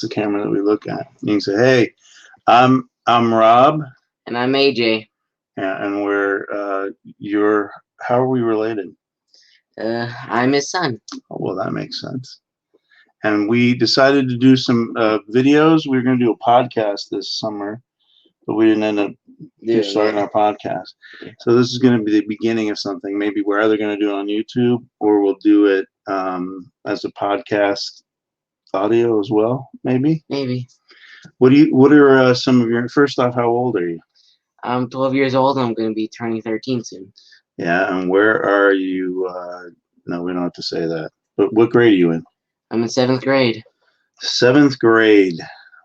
the camera that we look at. You can say, "Hey, I'm Rob." And I'm AJ. Yeah, and we're your. How are we related? I'm his son. Oh, well, that makes sense. And we decided to do some videos. We were going to do a podcast this summer, but we didn't end up starting our podcast. Yeah. So this is going to be the beginning of something. Maybe we're either going to do it on YouTube or we'll do it as a podcast audio as well. Maybe. What are some of your? First off, how old are you? I'm 12 years old and I'm going to be turning 13 soon. Yeah, and where are you? No, we don't have to say that. But what grade are you in? I'm in 7th grade. 7th grade.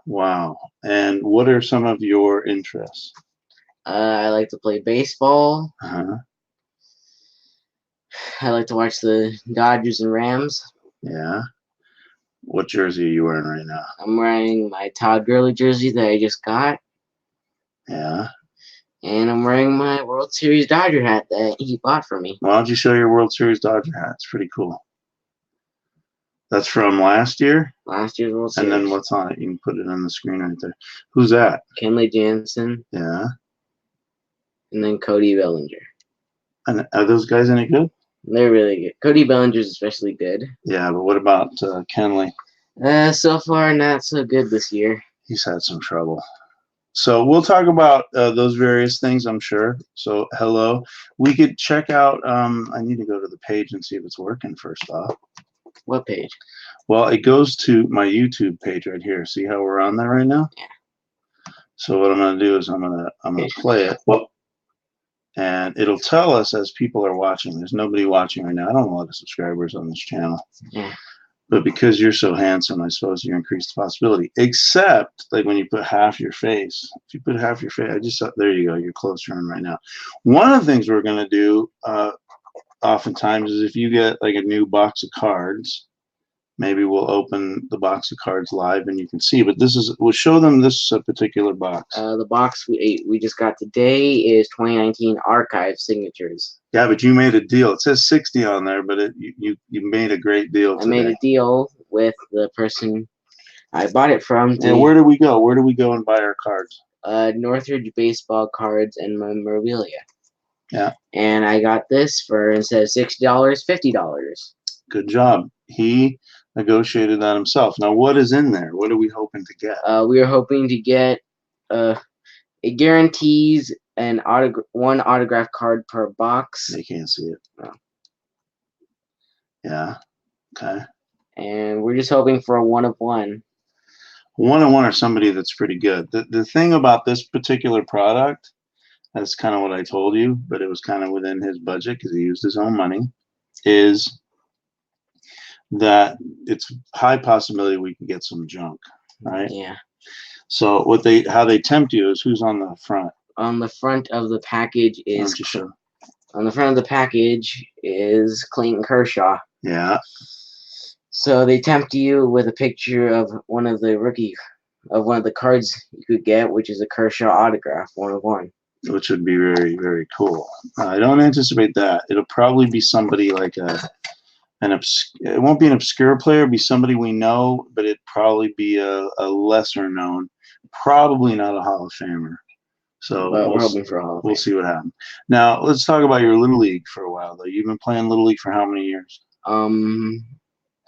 Wow. And what are some of your interests? I like to play baseball. Uh-huh. I like to watch the Dodgers and Rams. Yeah. What jersey are you wearing right now? I'm wearing my Todd Gurley jersey that I just got. Yeah. And I'm wearing my World Series Dodger hat that he bought for me. Why don't you show your World Series Dodger hat? It's pretty cool. That's from last year? Last year's World Series. And then what's on it? You can put it on the screen right there. Who's that? Kenley Jansen. Yeah. And then Cody Bellinger. And are those guys any good? They're really good. Cody Bellinger's especially good. Yeah, but what about Kenley? So far, not so good this year. He's had some trouble. So we'll talk about those various things, I'm sure. So hello. We could check out, I need to go to the page and see if it's working first off. What page? Well, it goes to my YouTube page right here. See how we're on there right now? Yeah. So what I'm going to do is I'm going to play it. Well, and it'll tell us as people are watching. There's nobody watching right now. I don't have a lot of subscribers on this channel. Yeah. But because you're so handsome, I suppose you increase the possibility. Except, like when you put half your face. If you put half your face, there you go. You're closer in right now. One of the things we're going to do oftentimes is if you get like a new box of cards, maybe we'll open the box of cards live and you can see. But we'll show them this particular box. The box we just got today is 2019 archive signatures. Yeah, but you made a deal. It says 60 on there, but you made a great deal today. I made a deal with the person I bought it from. And where do we go? Where do we go and buy our cards? Northridge Baseball Cards and Memorabilia. Yeah. And I got this for, instead of $60, $50. Good job. He negotiated that himself. Now, what is in there? What are we hoping to get? We are hoping to get it guarantees one autograph card per box. They can't see it. No. Yeah. Okay. And we're just hoping for a 1 of 1. 1 of 1 or somebody that's pretty good. The thing about this particular product, that's kind of what I told you, but it was kind of within his budget because he used his own money, is that it's high possibility we can get some junk, right? Yeah. So how they tempt you is who's on the front. On the front of the package is Clayton Kershaw. Yeah. So they tempt you with a picture of one of the cards you could get, which is a Kershaw autograph, 1 of 1. Which would be very, very cool. I don't anticipate that. It'll probably be somebody like it won't be an obscure player, it'll be somebody we know, but it'd probably be a lesser known, probably not a Hall of Famer. So we're hoping for a Hall of Fame. We'll see what happens. Now let's talk about your Little League for a while though. You've been playing Little League for how many years?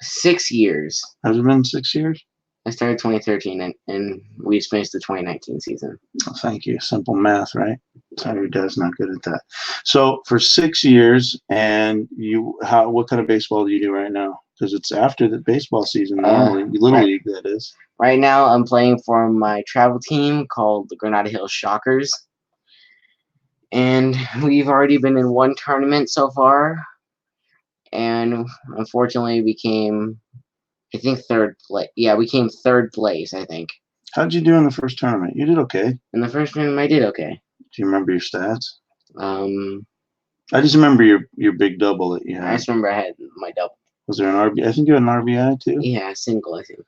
6 years. Has it been 6 years? I started 2013 and we just finished the 2019 season. Oh, thank you. Simple math, right? Sorry, your dad's not good at that. So for 6 years, and what kind of baseball do you do right now? Because it's after the baseball season normally. Little League, that is. Right now, I'm playing for my travel team called the Granada Hills Shockers, and we've already been in 1 tournament so far, and unfortunately, we came, I think, 3rd place. Yeah, we came 3rd place, I think. How'd you do in the first tournament? You did okay. In the first tournament, I did okay. Do you remember your stats? I just remember your big double that you had. I just remember I had my double. Was there an RBI? I think you had an RBI too. Yeah, single, I think.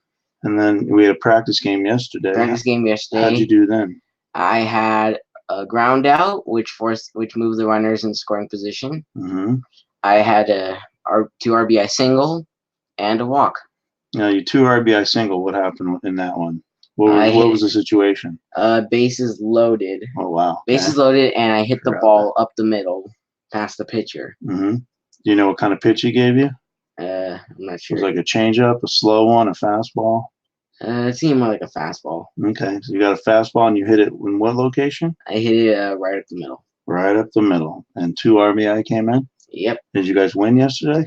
And then we had a practice game yesterday. How'd you do then? I had a ground out, which moved the runners in scoring position. Mm-hmm. I had 2 RBI single and a walk. Now, you 2 RBI single. What happened in that one? What I what hit was the situation? bases loaded. Oh wow. Bases loaded, and I hit the Forgot ball up the middle, past the pitcher. Mm-hmm. Do you know what kind of pitch he gave you? I'm not It sure. was like a changeup, a slow one, a fastball. It seemed more like a fastball. Okay, so you got a fastball and you hit it in what location? I hit it right up the middle. Right up the middle. And 2 RBI came in? Yep. Did you guys win yesterday?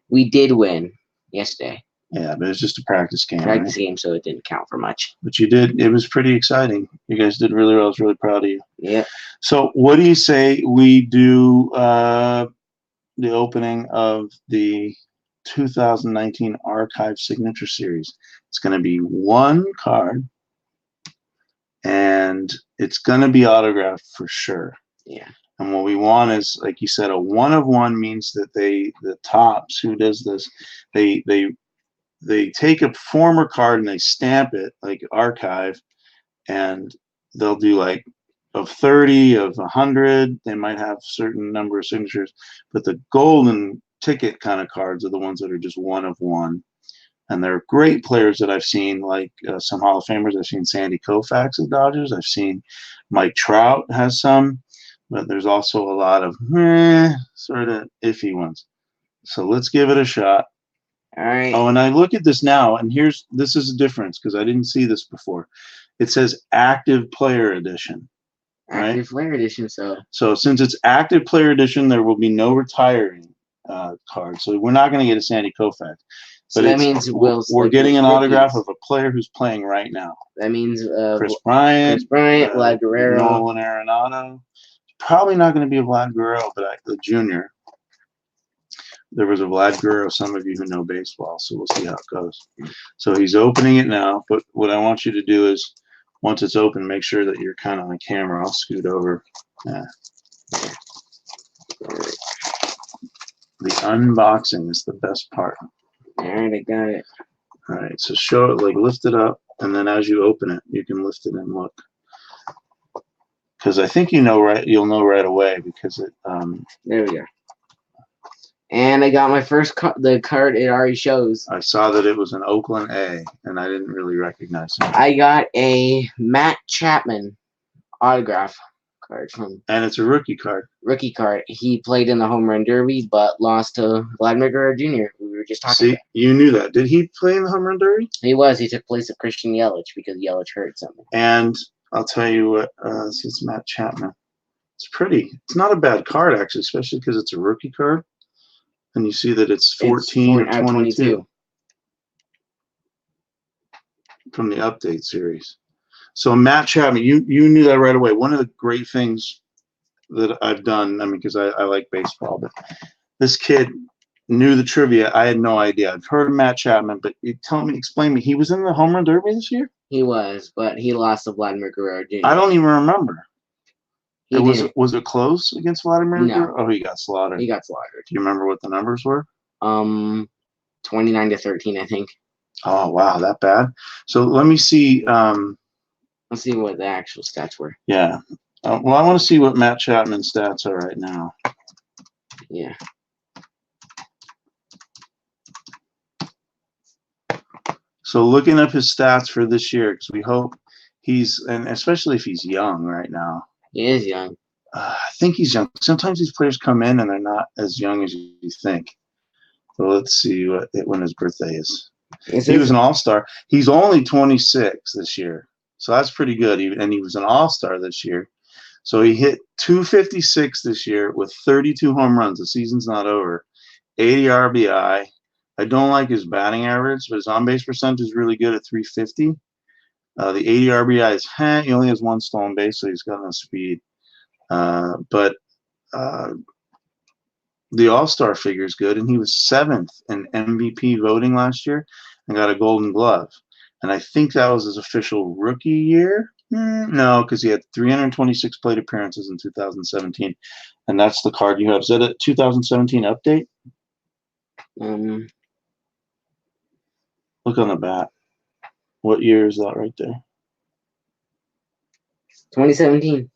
We did win yesterday. Yeah, but it was just a practice game. Practice right? game, so it didn't count for much. But you did. It was pretty exciting. You guys did really well. I was really proud of you. Yep. So what do you say we do the opening of the 2019 Archive Signature Series? It's going to be one card, and it's going to be autographed for sure. Yeah. And what we want is, like you said, a 1 of 1 means that the Topps who does this, they take a former card and they stamp it like archive, and they'll do like of 30, of 100. They might have certain number of signatures, but the golden ticket kind of cards are the ones that are just 1 of 1. And they're great players that I've seen, like some Hall of Famers. I've seen Sandy Koufax of Dodgers. I've seen Mike Trout has some, but there's also a lot of sort of iffy ones. So let's give it a shot. All right. Oh, and I look at this now, and this is a difference because I didn't see this before. It says Active Player Edition. Right? Active Player Edition. So since it's Active Player Edition, there will be no retiring card. So we're not going to get a Sandy Koufax. So that means we're getting an autograph of a player who's playing right now. That means Chris Bryant, Vlad Guerrero, Nolan Arenado. Probably not going to be a Vlad Guerrero, but the junior. There was a Vlad Guerrero, some of you who know baseball, so we'll see how it goes. So he's opening it now, but what I want you to do is, once it's open, make sure that you're kind of on camera. I'll scoot over. Yeah. The unboxing is the best part. All right, I got it. All right, so show it, like lift it up, and then as you open it, you can lift it and look. Because I think you'll know right away because it. There we go. And I got my first the card. It already shows. I saw that it was an Oakland A, and I didn't really recognize him. I got a Matt Chapman autograph card from. And it's a rookie card. Rookie card. He played in the Home Run Derby, but lost to Vladimir Guerrero Jr. We were just talking. See, you knew that. Did he play in the Home Run Derby? He was. He took place of Christian Yelich because Yelich hurt something. And I'll tell you what. It's Matt Chapman. It's pretty. It's not a bad card actually, especially because it's a rookie card. And you see that it's 14 or 22 from the update series. So Matt Chapman, you knew that right away. One of the great things that I've done, I mean, because I like baseball, but this kid knew the trivia. I had no idea. I've heard of Matt Chapman, but explain me. He was in the Home Run Derby this year? He was, but he lost to Vladimir Guerrero Jr. I don't even remember. Was it close against Vladimir? No. Oh, he got slaughtered. He got slaughtered. Do you remember what the numbers were? 29-13, I think. Oh wow, that bad. So let me see. Let's see what the actual stats were. Yeah. Well, I want to see what Matt Chapman's stats are right now. Yeah. So looking up his stats for this year, because we hope and especially if he's young right now. He is young. I think he's young. Sometimes these players come in and they're not as young as you think. So let's see when his birthday is. He was an all-star. He's only 26 this year, so that's pretty good. And he was an all-star this year. So he hit 256 this year with 32 home runs. The season's not over. 80 RBI. I don't like his batting average, but his on-base percentage is really good at 350. The 80 RBI is he only has 1 stolen base, so he's got no speed. But the All-Star figure is good, and he was 7th in MVP voting last year and got a Golden Glove. And I think that was his official rookie year. No, because he had 326 plate appearances in 2017, and that's the card you have. Is that a 2017 update? Look on the back. What year is that right there? 2017.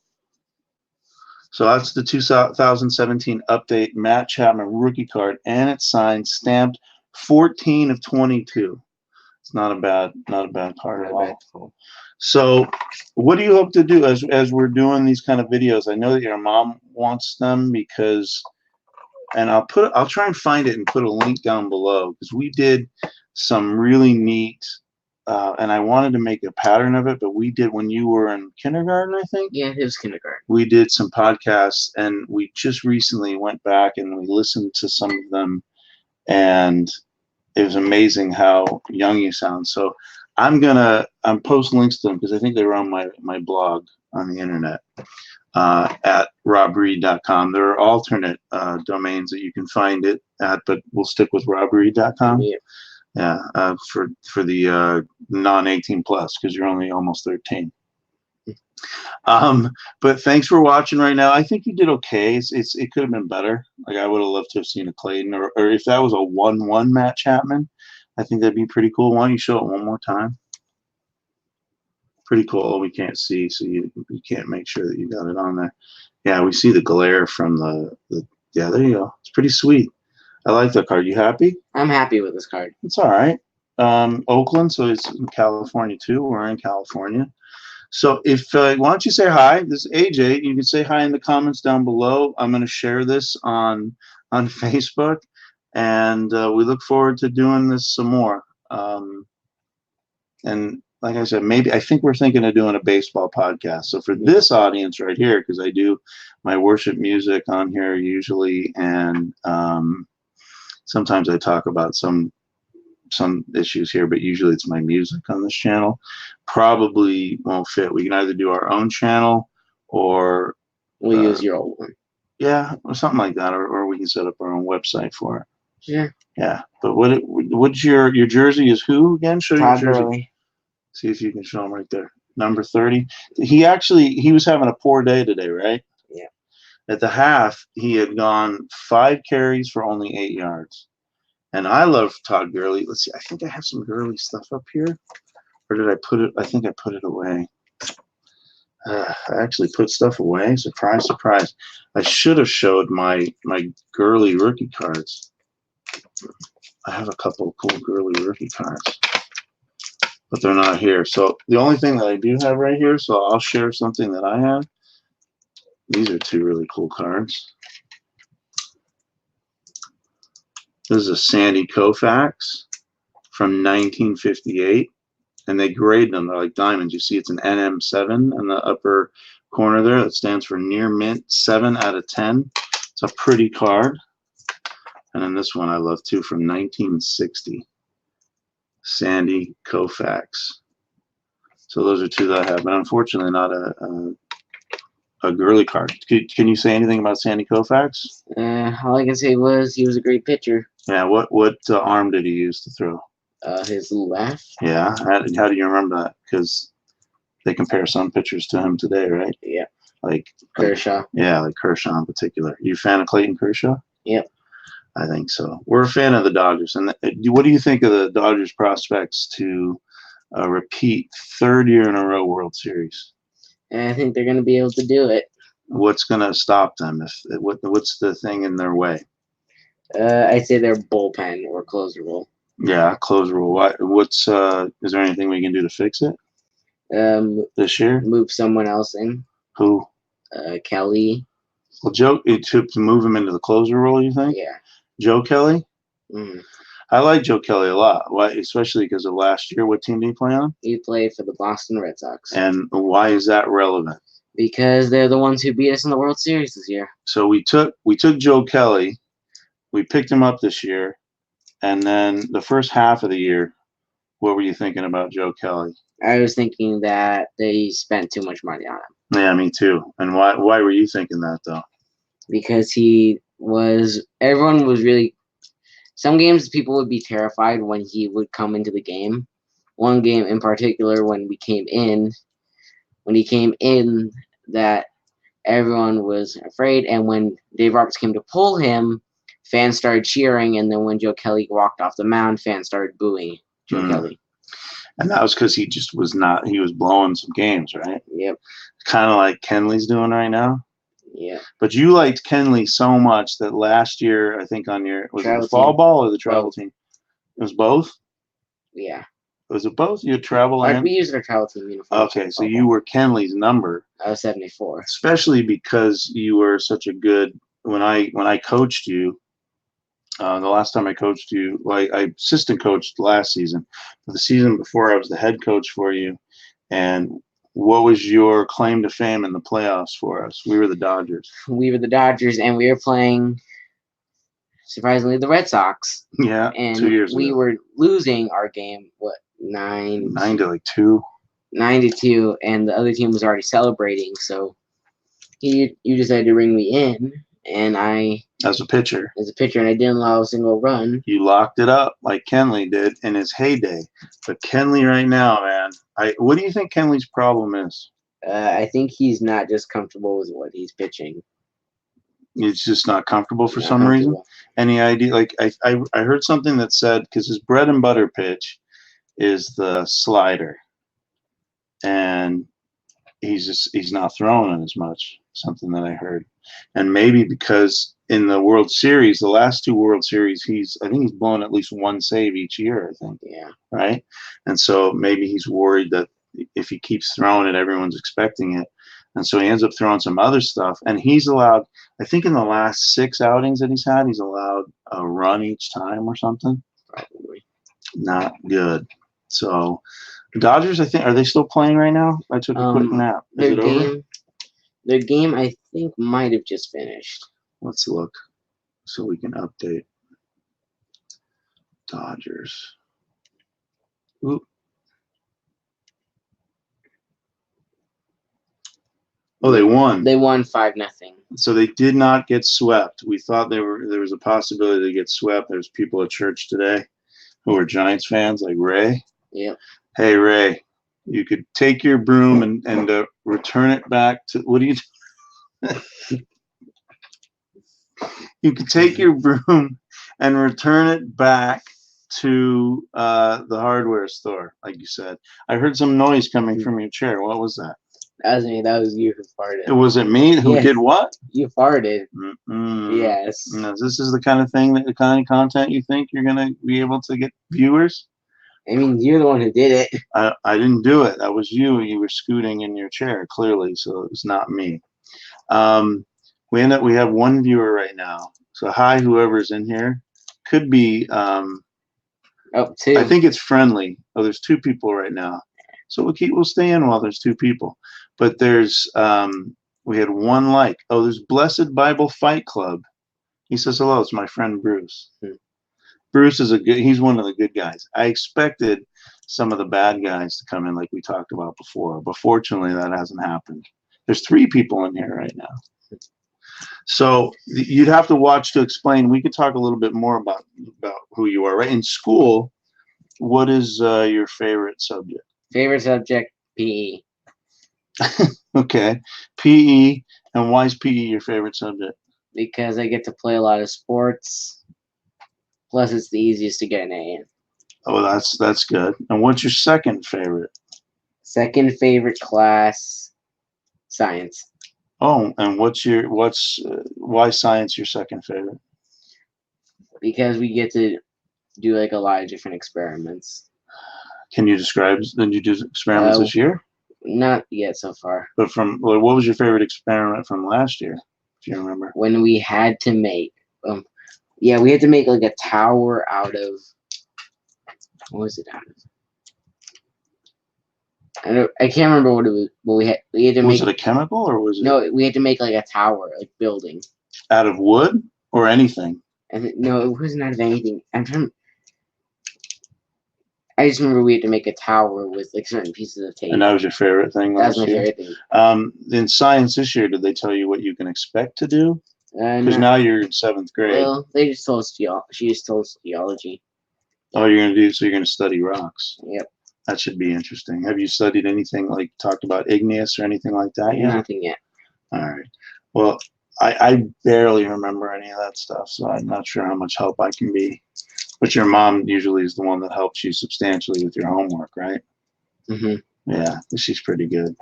So that's the 2017 update Matt Chapman rookie card, and it's signed, stamped, 14 of 22. It's not a bad card at all. So, what do you hope to do as we're doing these kind of videos? I know that your mom wants them because, and I'll try and find it and put a link down below because we did some really neat, and I wanted to make a pattern of it, but we did when you were in kindergarten, I think. Yeah, it was kindergarten. We did some podcasts, and we just recently went back and we listened to some of them, and it was amazing how young you sound. So I'm post links to them because I think they were on my blog on the internet at robreed.com. There are alternate domains that you can find it at, but we'll stick with robreed.com. Yeah, for the non-18 plus because you're only almost 13. But thanks for watching right now. I think you did okay. It could have been better. Like I would have loved to have seen a Clayton, or if that was a 1-1 Matt Chapman, I think that'd be pretty cool. Why don't you show it one more time? Pretty cool. We can't see, so you can't make sure that you got it on there. Yeah, we see the glare from the yeah, there you go. It's pretty sweet. I like that card. You happy? I'm happy with this card. It's all right. Oakland, so it's in California too. We're in California. So why don't you say hi? This is AJ. You can say hi in the comments down below. I'm going to share this on Facebook, and we look forward to doing this some more. And like I said, I think we're thinking of doing a baseball podcast. So for this audience right here, because I do my worship music on here usually, and sometimes I talk about some issues here, but usually it's my music on this channel. Probably won't fit. We can either do our own channel or we'll use your old one. Yeah, or something like that, or we can set up our own website for it. Yeah. Yeah, but what's your jersey is who again? Show your jersey. Gurley. See if you can show him right there. Number 30. He was having a poor day today, right? Yeah. At the half, he had gone 5 carries for only 8 yards. And I love Todd Gurley. Let's see. I think I have some Gurley stuff up here. Or did I put it? I think I put it away. I actually put stuff away. Surprise, surprise. I should have showed my Gurley rookie cards. I have a couple of cool Gurley rookie cards. But they're not here. So the only thing that I do have right here, so I'll share something that I have. These are 2 really cool cards. This is a Sandy Koufax from 1958, and they grade them. They're like diamonds. You see it's an NM7 in the upper corner there. That stands for near mint, 7 out of 10. It's a pretty card. And then this one I love too, from 1960, Sandy Koufax. So those are 2 that I have, but unfortunately not a Gurley card. Can you say anything about Sandy Koufax? All I can say was he was a great pitcher. Yeah, what arm did he use to throw? His left. Yeah, how do you remember that? Because they compare some pitchers to him today, right? Yeah. Like Kershaw. Yeah, like Kershaw in particular. You a fan of Clayton Kershaw? Yep. I think so. We're a fan of the Dodgers. And what do you think of the Dodgers' prospects to repeat 3rd year in a row World Series? And I think they're going to be able to do it. What's going to stop them? What's the thing in their way? I'd say their bullpen or closer role. Yeah, closer role. Is there anything we can do to fix it this year? Move someone else in. Who? Kelly. Well, Joe, to move him into the closer role, you think? Yeah. Joe Kelly? Mm-hmm. I like Joe Kelly a lot. Why? Especially because of last year. What team did he play on? He played for the Boston Red Sox. And why is that relevant? Because they're the ones who beat us in the World Series this year. So we took Joe Kelly, we picked him up this year, and then the first half of the year, what were you thinking about Joe Kelly? I was thinking that they spent too much money on him. Yeah, me too. And why were you thinking that though? Because everyone was really. Some games people would be terrified when he would come into the game. One game in particular, when he came in, that everyone was afraid. And when Dave Roberts came to pull him, fans started cheering. And then when Joe Kelly walked off the mound, fans started booing Joe Kelly. And that was because he just was not. He was blowing some games, right? Yep. Kind of like Kenley's doing right now. Yeah. But you liked Kenley so much that last year, I think on your was it the fall ball or the travel team? It was both? Yeah. Was it both? You had travel and? We used our travel team uniform. Okay, so you were Kenley's number. I was 74. Especially because you were such a good, when I coached you, the last time I coached you, well, I assistant coached last season. But the season before, I was the head coach for you. And what was your claim to fame in the playoffs for us? We were the Dodgers. We were the Dodgers, and we were playing, surprisingly, the Red Sox. Yeah, and 2 years we ago. were losing our game, what, 9 to like 2. 9-2, and the other team was already celebrating. So you decided to bring me in, and I, as a pitcher, and I didn't allow a single run. You locked it up like Kenley did in his heyday. But Kenley right now, man, what do you think Kenley's problem is? I think he's not just comfortable with what he's pitching. He's just not comfortable for some reason. Any idea? Like I heard something that said, because his bread and butter pitch is the slider, and he's not throwing it as much. Something that I heard, and maybe because in the World Series, the last 2 World Series, I think he's blown at least 1 save each year. I think. Yeah. Right, and so maybe he's worried that if he keeps throwing it, everyone's expecting it. And so he ends up throwing some other stuff. And he's allowed, I think in the last 6 outings that he's had, he's allowed a run each time or something. Probably. Not good. So the Dodgers, I think, are they still playing right now? I took a quick nap. Is it over? Their game, I think, might have just finished. Let's look so we can update. Dodgers. Oop. Oh, they won. They won 5-0. So they did not get swept. We thought there was a possibility to get swept. There's people at church today who are Giants fans, like Ray. Yep. Hey, Ray, you could take your broom and return it back to, what do you do? You could take your broom and return it back to the hardware store, like you said. I heard some noise coming from your chair. What was that? That was me. That was you who farted. Was it me who did what? You farted. Yes. No, this is the kind of thing, the kind of content you think you're going to be able to get viewers? I mean, you're the one who did it. I didn't do it. That was you. You were scooting in your chair, clearly, so it was not me. We have 1 viewer right now. So hi, whoever's in here. Could be 2. I think it's friendly. Oh, there's 2 people right now. So we'll stay in while there's 2 people. But there's we had 1 like. Oh, there's Blessed Bible Fight Club. He says hello. It's my friend Bruce. Bruce is he's one of the good guys. I expected some of the bad guys to come in like we talked about before, but fortunately that hasn't happened. There's 3 people in here right now. So you'd have to watch to explain. We could talk a little bit more about who you are, right? In school, what is your favorite subject? Favorite subject, PE. Okay. PE. And why is PE your favorite subject? Because I get to play a lot of sports. Plus, it's the easiest to get an A in. Oh, that's good. And what's your second favorite? Second favorite class, science. Oh, and why science your second favorite? Because we get to do like a lot of different experiments. Can you describe? Did you do experiments this year? Not yet so far. But what was your favorite experiment from last year? If you remember. When we had to make, we had to make like a tower out of. What was it out of? I can't remember what it was. But we had to make. Was it a chemical or was it? No, we had to make like a tower, like building. Out of wood or anything? No, it wasn't out of anything. I just remember we had to make a tower with like certain pieces of tape. And that was your favorite thing last year? That was my favorite thing. In science this year, did they tell you what you can expect to do? Because now you're in 7th grade. Well, they just told us she just told us geology. Oh, you're going to study rocks. Yep. That should be interesting. Have you studied anything like talked about igneous or anything like that yet? Nothing yet. All right. Well, I barely remember any of that stuff, so I'm not sure how much help I can be. But your mom usually is the one that helps you substantially with your homework, right? Mm-hmm. Yeah, she's pretty good.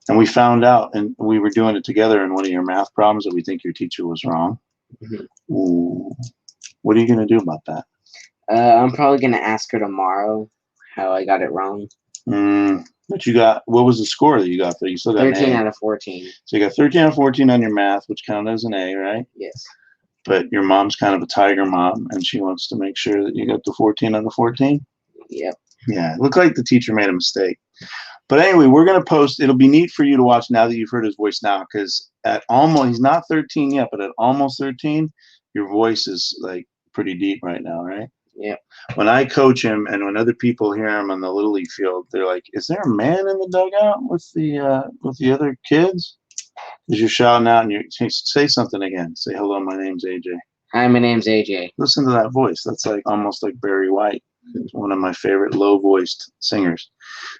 And we found out, and we were doing it together in one of your math problems that we think your teacher was wrong. Mm-hmm. Ooh. What are you going to do about that? I'm probably gonna ask her tomorrow how I got it wrong. But you got, what was the score that you got there? You still got an 13 A. out of 14. So you got 13 out of 14 on your math, which counted as an A, right? Yes. But your mom's kind of a tiger mom, and she wants to make sure that you got the 14 on the 14. Yep. Yeah, it looked like the teacher made a mistake. But anyway, we're going to post. It'll be neat for you to watch now that you've heard his voice now, because at almost, he's not 13 yet, but at almost 13, your voice is like pretty deep right now, right? Yep. When I coach him and when other people hear him on the Little League field, they're like, is there a man in the dugout with the other kids? Because you're shouting out and you say something again. Say, hello, my name's AJ. Hi, my name's AJ. Listen to that voice. That's like almost like Barry White. He's one of my favorite low-voiced singers.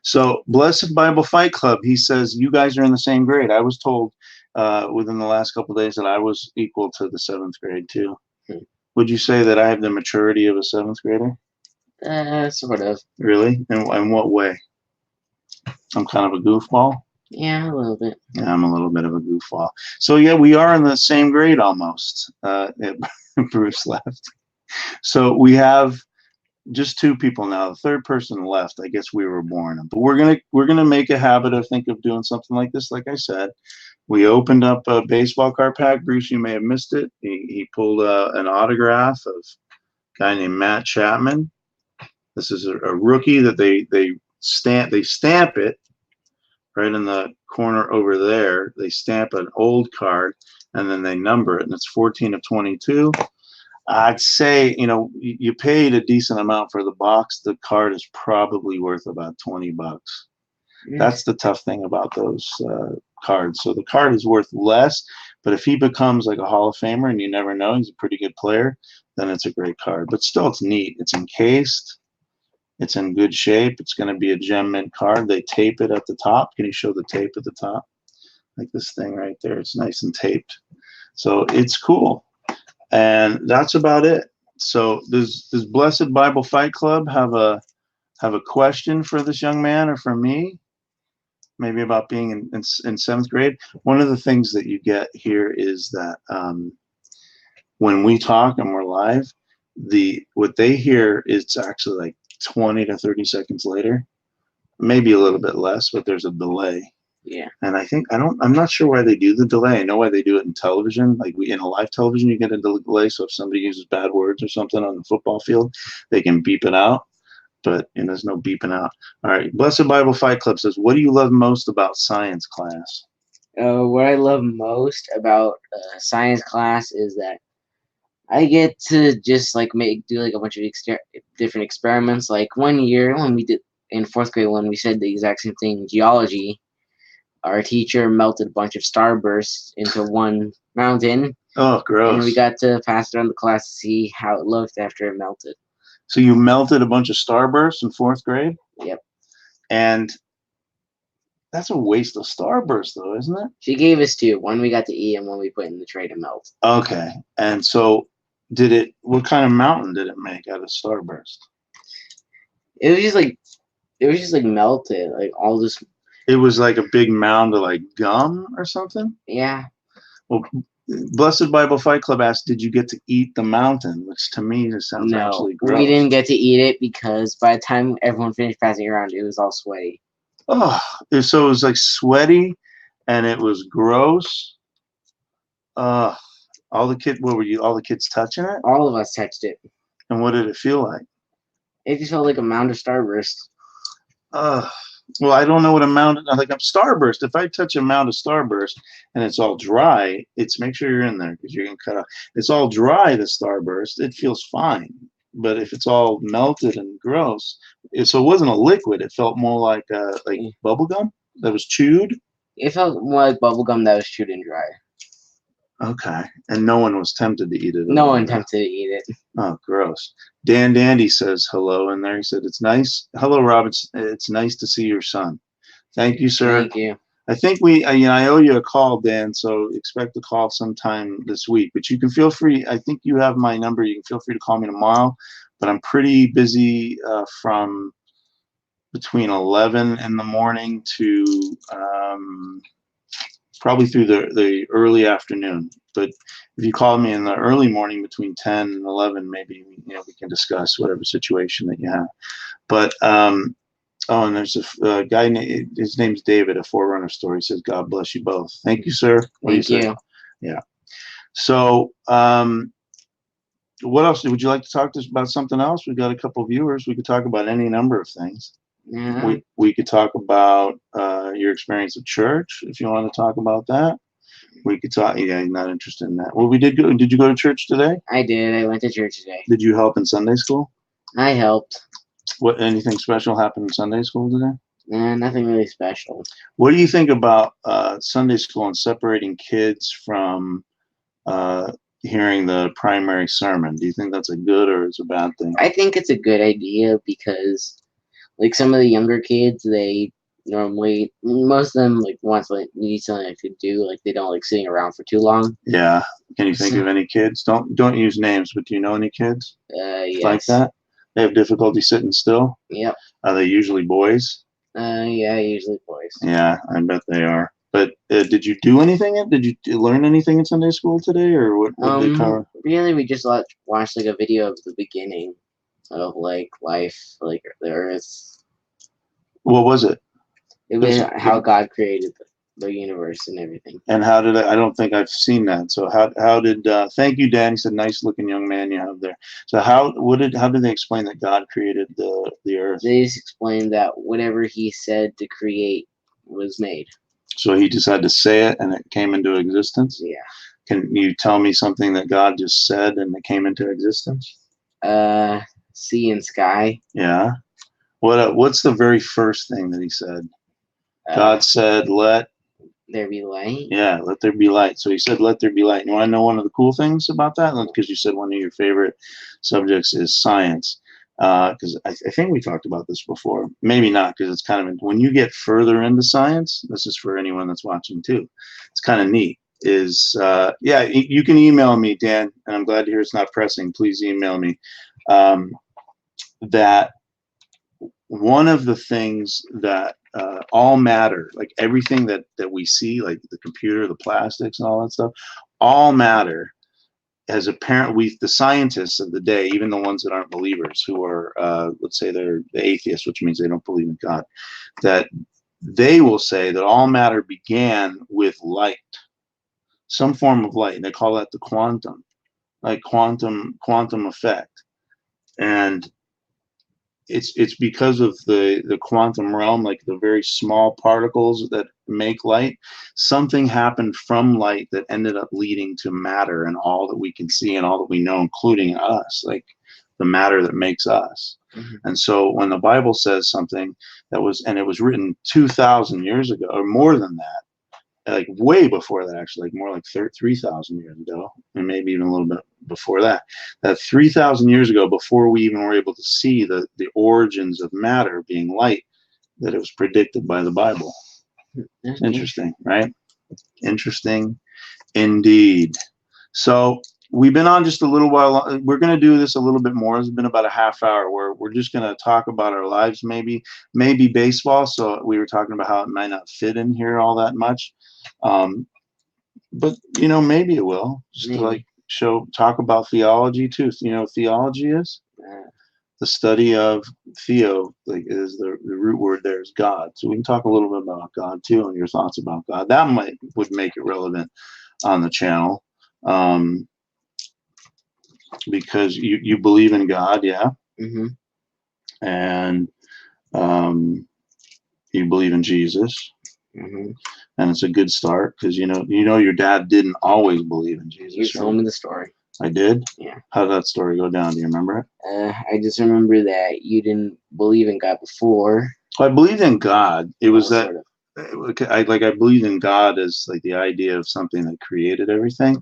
So, Blessed Bible Fight Club, he says, you guys are in the same grade. I was told within the last couple of days that I was equal to the 7th grade, too. Would you say that I have the maturity of a 7th grader? Sort of. Really? In what way? I'm kind of a goofball? Yeah, a little bit. Yeah, I'm a little bit of a goofball. So, yeah, we are in the same grade almost. Bruce left. So, we have just 2 people now. The third person left. I guess we were born. But we're gonna make a habit of doing something like this. Like I said, we opened up a baseball card pack. Bruce, you may have missed it. He pulled an autograph of a guy named Matt Chapman. This is a rookie that they stamp it right in the corner over there. They stamp an old card and then they number it, and it's 14 of 22. I'd say, you paid a decent amount for the box. The card is probably worth about $20. That's the tough thing about those cards. So the card is worth less, but if he becomes like a Hall of Famer and you never know, he's a pretty good player, then it's a great card. But still, it's neat. It's encased. It's in good shape. It's going to be a gem mint card. They tape it at the top. Can you show the tape at the top? Like this thing right there. It's nice and taped. So it's cool. And that's about it. So does Blessed Bible Fight Club have a question for this young man or for me? Maybe about being in 7th grade. One of the things that you get here is that when we talk and we're live, what they hear is actually like 20 to 30 seconds later, maybe a little bit less, but there's a delay. Yeah. And I'm not sure why they do the delay. I know why they do it in television. Like in a live television, you get a delay. So if somebody uses bad words or something on the football field, they can beep it out. But there's no beeping out. All right. Blessed Bible Fight Club says, what do you love most about science class? What I love most about science class is that I get to just like do like a bunch of different experiments. Like one year when we did in 4th grade, when we said the exact same thing, geology, our teacher melted a bunch of starbursts into one mountain. Oh, gross. And we got to pass it around the class to see how it looked after it melted. So you melted a bunch of starbursts in 4th grade? Yep. And that's a waste of starburst, though, isn't it? She gave us 2. One we got to eat and one we put in the tray to melt. Okay. And so what kind of mountain did it make out of starburst? It was just like melted, like all this. It was like a big mound of like gum or something? Yeah. Well, Blessed Bible Fight Club asked, did you get to eat the mountain? Which to me, it sounds actually gross. We didn't get to eat it because by the time everyone finished passing around, it was all sweaty. Oh, so it was like sweaty and it was gross. All the kids touching it? All of us touched it. And what did it feel like? It just felt like a mound of starburst. Well, I don't know what a mound, like a starburst. If I touch a mound of starburst and it's all dry, make sure you're in there because you're going to cut off. It's all dry, the starburst. It feels fine. But if it's all melted and gross, so it wasn't a liquid. It felt more like bubble gum that was chewed. It felt more like bubble gum that was chewed and dry. Okay. And no one was tempted to eat it. No one tempted to eat it. Oh, gross. Dan Dandy says hello in there. He said, it's nice. Hello, Rob. It's nice to see your son. Thank you, sir. Thank you. I think I owe you a call, Dan, so expect a call sometime this week. But you can feel free. I think you have my number. You can feel free to call me tomorrow. But I'm pretty busy from between 11 in the morning to probably through the early afternoon. But if you call me in the early morning between 10 and 11, maybe we can discuss whatever situation that you have. But oh, and there's a guy named, his name's David, a Forerunner story. He says, "God bless you both." Thank you, sir. What do you Thank say? you. Yeah. So, what else? Would you like to talk to us about something else? We've got a couple of viewers. We could talk about any number of things. Yeah. We could talk about your experience at church, if you want to talk about that. We could talk. Yeah, you're not interested in that. Well, we did go. Did you go to church today? I did. I went to church today. Did you help in Sunday school? I helped. What? Anything special happened in Sunday school today? Nothing really special. What do you think about Sunday school and separating kids from hearing the primary sermon? Do you think that's a good or it's a bad thing? I think it's a good idea because, like, some of the younger kids, they normally, most of them, like, once like need something to do, like, they don't like sitting around for too long. Yeah. Can you think of any kids? Don't use names, but do you know any kids Yes. like that? They have difficulty sitting still? Yep. Are they usually boys? Yeah, usually boys. Yeah, I bet they are. But did you do anything? Did you learn anything in Sunday school today, or what did they cover? Really, we just watched like a video of the beginning of like life, like the earth. What was it? It was how God created the universe and everything. And how did I don't think I've seen that. So how did thank you, Dan. He's a nice looking young man you have there. So how did they explain that God created the earth? They just explained that whatever he said to create was made. So he just had to say it and it came into existence? Yeah. Can you tell me something that God just said and it came into existence? Sea and sky. Yeah. What's the very first thing that he said? God said, "Let there be light." Yeah, let there be light. So he said, "Let there be light." And you want to know one of the cool things about that? Because you said one of your favorite subjects is science. Because I think we talked about this before. Maybe not, because it's kind of when you get further into science. This is for anyone that's watching too. It's kind of neat. Yeah, you can email me, Dan, and I'm glad to hear it's not pressing. Please email me. That one of the things that all matter, like everything that we see, like the computer, the plastics, and all that stuff, all matter. As apparent, the scientists of the day, even the ones that aren't believers, who are, let's say they're the atheists, which means they don't believe in God, that they will say that all matter began with light, some form of light, and they call that the quantum, like quantum effect, and it's because of the quantum realm, like the very small particles that make light. Something happened from light that ended up leading to matter and all that we can see and all that we know, including us, like the matter that makes us. And so when the Bible says something it was written 2,000 years ago or more than that, like way before that, actually, like more like 3,000 years ago, and maybe even a little bit before that. That 3,000 years ago, before we even were able to see the origins of matter being light, that it was predicted by the Bible. Interesting, right? Interesting indeed. So we've been on just a little while. We're going to do this a little bit more. It's been about a half hour where we're just going to talk about our lives, maybe baseball. So we were talking about how it might not fit in here all that much. But maybe it will, just to like talk about theology too. You know what theology is? The study of theo, like, is the root word there is God. So we can talk a little bit about God too and your thoughts about God. That would make it relevant on the channel. Because you believe in God, yeah. And you believe in Jesus. And it's a good start because you know your dad didn't always believe in Jesus. You told me the story. I did? Yeah. How did that story go down? Do you remember it? I just remember that you didn't believe in God before. I believed in God. It was that sort of. I believed in God as like the idea of something that created everything,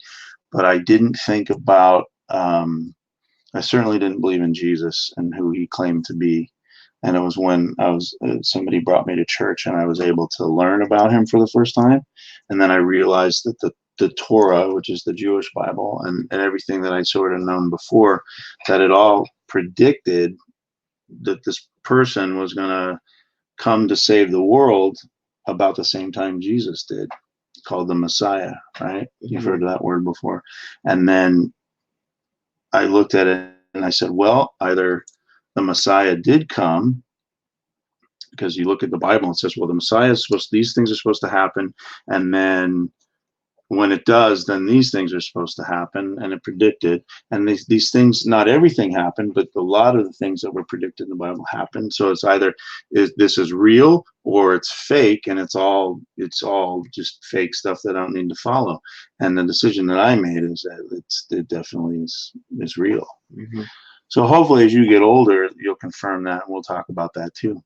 but I didn't think about I certainly didn't believe in Jesus and who he claimed to be. And it was when somebody brought me to church and I was able to learn about him for the first time. And then I realized that the Torah, which is the Jewish Bible, and everything that I sort of known before, that it all predicted that this person was going to come to save the world about the same time Jesus did. called the Messiah, right? You've Mhm. heard of that word before. And then I looked at it and I said, well, either the Messiah did come, because you look at the Bible and it says, well, the Messiah is supposed to, these things are supposed to happen, and then when it does, then these things are supposed to happen, and it predicted. And these things, not everything happened, but a lot of the things that were predicted in the Bible happened. So it's either this is real or it's fake, and it's all just fake stuff that I don't need to follow. And the decision that I made is that it definitely is real. Mhm. So hopefully, as you get older, you'll confirm that, and we'll talk about that too.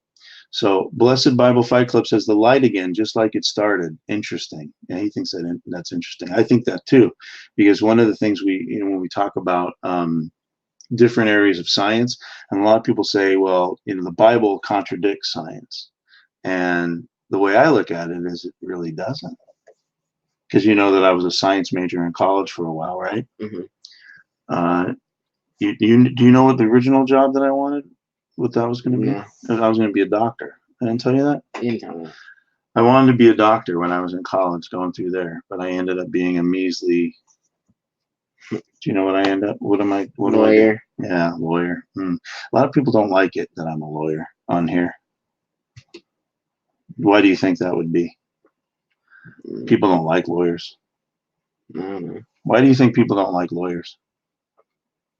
So, Blessed Bible Fight Club says the light again, just like it started. Interesting. Yeah, he thinks that's interesting. I think that too, because one of the things when we talk about different areas of science, and a lot of people say, well, the Bible contradicts science, and the way I look at it is it really doesn't, because you know that I was a science major in college for a while, right? Mhm. Uh, do you know what the original job that I wanted? What that was going to be? No, I was going to be a doctor. I didn't tell you that. you didn't tell me. I wanted to be a doctor when I was in college, going through there, but I ended up being a measly. Do you know what I end up? What am I? What do I do? Lawyer. Yeah, lawyer. A lot of people don't like it that I'm a lawyer on here. Why do you think that would be? People don't like lawyers. I don't know. Why do you think people don't like lawyers?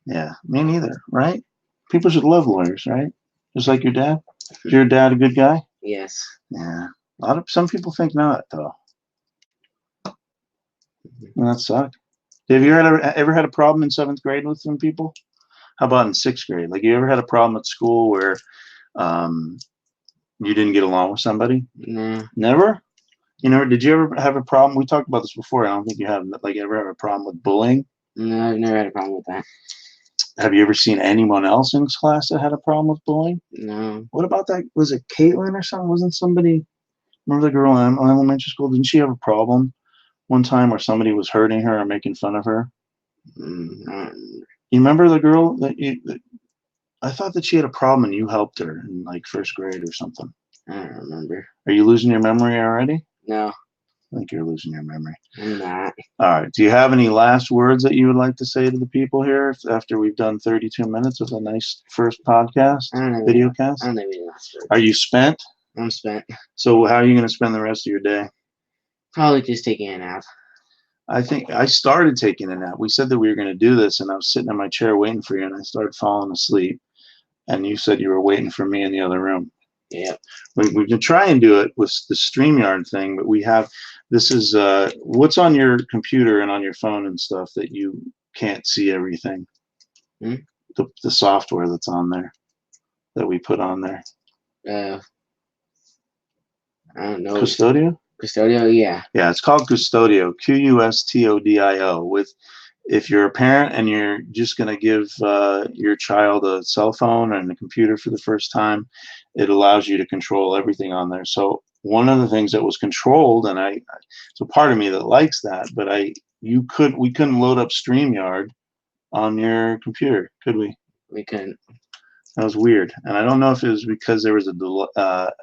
Yeah, me neither, right? People should love lawyers, right? Just like your dad. Is your dad a good guy? Yes. Yeah. Some people think not, though. Well, that sucks. Have you ever had a problem in seventh grade with some people? How about in sixth grade? Like, you ever had a problem at school where um, you didn't get along with somebody? No. Never? Did you ever have a problem? We talked about this before. I don't think you have. Like, ever have a problem with bullying? No, I've never had a problem with that. Have you ever seen anyone else in class that had a problem with bullying? No. What about that? Was it Caitlin or something? Wasn't somebody? Remember the girl in elementary school? Didn't she have a problem one time where somebody was hurting her or making fun of her? You remember the girl I thought that she had a problem and you helped her in like first grade or something. I don't remember. Are you losing your memory already? No, I think you're losing your memory. I'm not. All right. Do you have any last words that you would like to say to the people here after we've done 32 minutes of a nice first podcast, I don't know. video cast? I don't know any last words. Are you spent? I'm spent. So how are you going to spend the rest of your day? Probably just taking a nap. I think I started taking a nap. We said that we were going to do this, and I was sitting in my chair waiting for you, and I started falling asleep. And you said you were waiting for me in the other room. Yeah. We can try and do it with the StreamYard thing, but this is what's on your computer and on your phone and stuff that you can't see everything. The software that's on there that we put on there. I don't know. Custodio? Custodio, yeah. Yeah, it's called Custodio. Custodio. If you're a parent and you're just going to give your child a cell phone and a computer for the first time, it allows you to control everything on there. So one of the things that was controlled, and so part of me that likes that, but we couldn't load up StreamYard on your computer, could we? We couldn't. That was weird, and I don't know if it was because there was the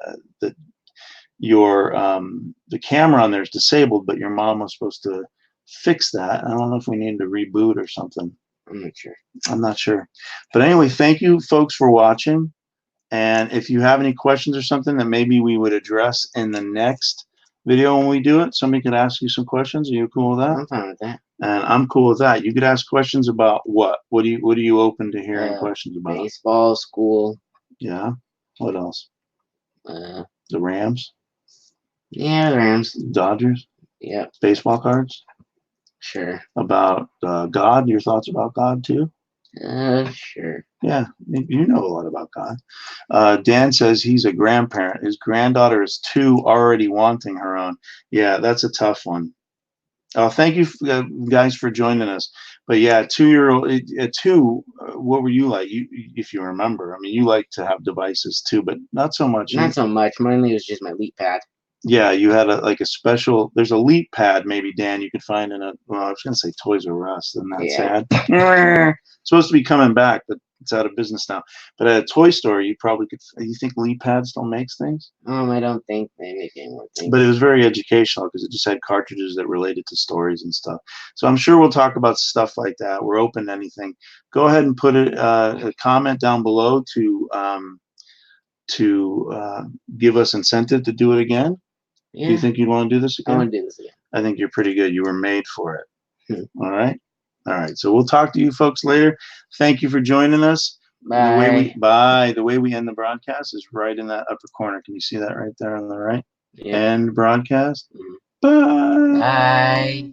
camera on there is disabled, but your mom was supposed to fix that. I don't know if we needed to reboot or something. I'm not sure. But anyway, thank you folks for watching. And if you have any questions or something that maybe we would address in the next video when we do it, somebody could ask you some questions. Are you cool with that? I'm fine with that. And I'm cool with that. You could ask questions about what? What are you open to hearing questions about? Baseball, school. Yeah. What else? The Rams? Yeah, the Rams. Dodgers? Yep. Baseball cards? Sure. About God? Your thoughts about God too? Sure. Yeah, you know a lot about God. Dan says he's a grandparent. His granddaughter is 2, already wanting her own. Yeah, that's a tough one. Thank you guys for joining us. But yeah, 2-year-old, at 2, what were you like? If you remember, I mean, you like to have devices too, but not so much. Not so much. Mainly it was just my Leap Pad. Yeah, you had a special. There's a Leap Pad, maybe Dan, you could find I was gonna say Toys R Us. Isn't that sad? It's supposed to be coming back, but It's out of business now. But at a toy store, you probably could. You think LeapPad still makes things? I don't think they make any more things. But it was very educational because it just had cartridges that related to stories and stuff. So I'm sure we'll talk about stuff like that. We're open to anything. Go ahead and put a comment down below to give us incentive to do it again. Yeah. Do you think you'd want to do this I again? want to do this again. I think you're pretty good. You were made for it. All right. All right. So we'll talk to you folks later. Thank you for joining us. Bye. The way we end the broadcast is right in that upper corner. Can you see that right there on the right? Yeah. End broadcast. Mhm. Bye. Bye.